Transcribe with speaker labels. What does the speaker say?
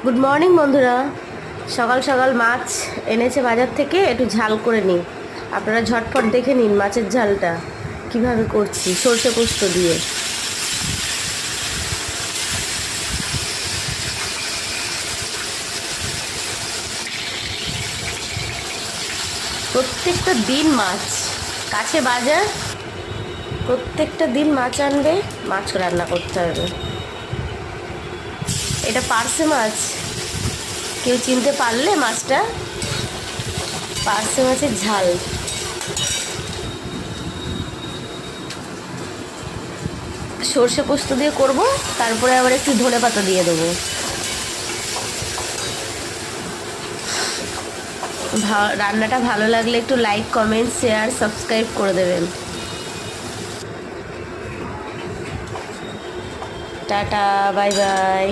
Speaker 1: Good morning বন্ধুরা। সকাল সকাল মাছ এনেছে বাজার থেকে, একটু ঝাল করে নিই। আপনারা ঝটপট দেখে নিন মাছের ঝালটা কিভাবে করছি, সর্ষে পোস্ত দিয়ে। প্রত্যেকটা দিন মাছ, কাছে বাজার, প্রত্যেকটা দিন মাছ আনবে, মাছ রান্না করতে হবে। এটা পার্শে মাছ, কেউ চিনতে পারলে মাছটা? পার্শে মাছের ঝাল। সর্ষে পোস্ত দিয়ে করব, তারপরে আবার একটু ধনেপাতা দিয়ে দেবো। রান্নাটা ভালো লাগলে একটু লাইক, কমেন্ট, শেয়ার, সাবস্ক্রাইব করে দেবেন। Tata, bye bye.